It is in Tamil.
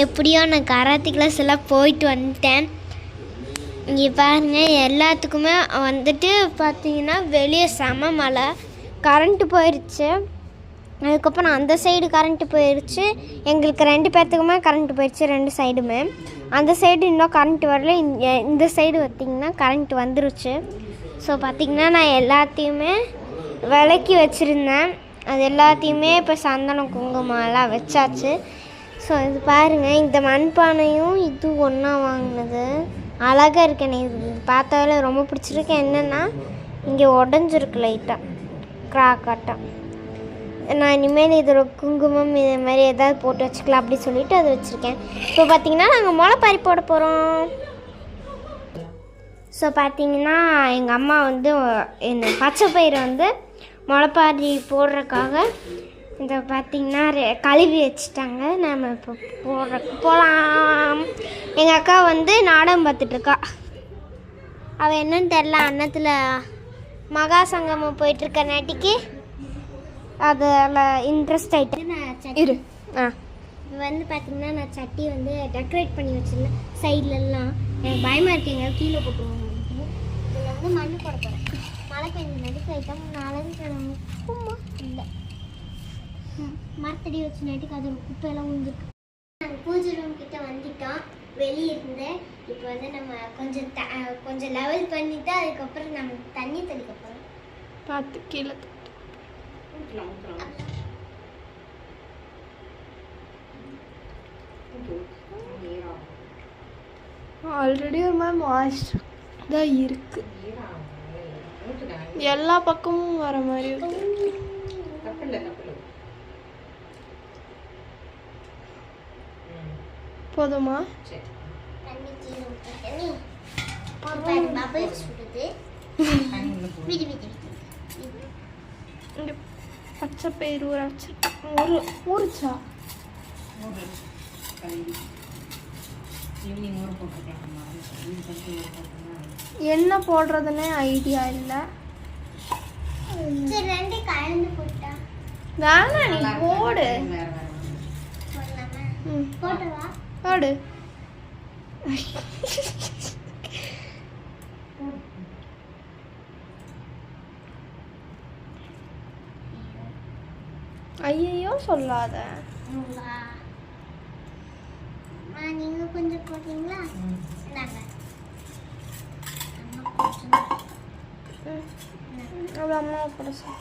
எப்படியோ நான் கராத்தே கிளாஸ் எல்லாம் போயிட்டு வந்துட்டேன். இங்கே பாருங்கள், எல்லாத்துக்குமே வந்துட்டு பார்த்தீங்கன்னா வெளியே செம மழை, கரண்ட்டு போயிடுச்சு. அதுக்கப்புறம் அந்த சைடு கரண்ட்டு போயிடுச்சு, எங்களுக்கு 2 பேர்த்துக்குமே கரண்ட்டு போயிடுச்சு, 2 சைடுமே. அந்த சைடு இன்னும் கரண்ட்டு வரல, இந்த சைடு பார்த்திங்கன்னா கரண்ட்டு வந்துருச்சு. ஸோ பார்த்திங்கன்னா நான் எல்லாத்தையுமே விளக்கி வச்சுருந்தேன், அது எல்லாத்தையுமே இப்போ சந்தனம் குங்குமம் எல்லாம் வச்சாச்சு. ஸோ இது பாருங்கள், இந்த மண்பானையும் இது ஒன்றா வாங்கினது அழகாக இருக்கு. எனக்கு இது பார்த்தாலே ரொம்ப பிடிச்சிருக்கு. என்னென்னா இங்கே உடஞ்சிருக்கு லைட்டாக கிராக்காட்டம். நான் இனிமேல் இதில் குங்குமம் இது மாதிரி எதாவது போட்டு வச்சுக்கலாம் அப்படி சொல்லிவிட்டு அதை வச்சுருக்கேன். இப்போ பார்த்திங்கன்னா நாங்கள் முளைப்பாரி போட போகிறோம். ஸோ பார்த்திங்கன்னா எங்கள் அம்மா வந்து இந்த பச்சை பயிரை வந்து முளைப்பாரி போடுறதுக்காக இந்த பார்த்திங்கன்னா கழுவி வச்சுட்டாங்க. நம்ம இப்போ போகலாம். எங்கள் அக்கா வந்து நாடகம் பார்த்துட்ருக்கா. அவள் என்னன்னு தெரில, அன்னத்தில் மகா சங்கமம் போயிட்டுருக்க நாட்டிக்கு அதில் இன்ட்ரெஸ்ட் ஆகிட்டு நான் இரு வந்து பார்த்திங்கன்னா நான் சட்டி வந்து டெக்கரேட் பண்ணி வச்சுருந்தேன் சைட்லலாம். எனக்கு பயமாக இருக்குது, எங்கேயாவது கீழே போட்டுருவோம். இதில் வந்து மண் போட போகிறேன். மழை பெஞ்சு நடுக்கு ஐட்டம் நாளைக்கு கும்மா இல்லை மரத்தடி வச்சு நட்டுக்கு அது குப்பையெல்லாம் உழுந்துருக்கு. நாங்கள் பூஜை ரூம் கிட்ட வந்துட்டோம். வெளியே இருந்தேன். இப்போ வந்து நம்ம கொஞ்சம் லெவல் பண்ணிவிட்டு அதுக்கப்புறம் நம்ம தண்ணி தெளிக்க போகிறோம். பார்த்து கீழே ஆல்ரெடி ஒரு மாதிரி மாய்ஸ்டர் தான் இருக்கு, எல்லா பக்கமும் வர மாதிரி இருக்கு. போதுமா? பச்சை பயிர் ஊறிச்சா என்ன போடுறதுன்னே ஐடியா இல்லை. வேணா நீ போடு போடு. ஐயோ சொல்லாத. நீங்க கொஞ்சம் போடுறீங்களா? அவ்வளோ அம்மா போட சொல்.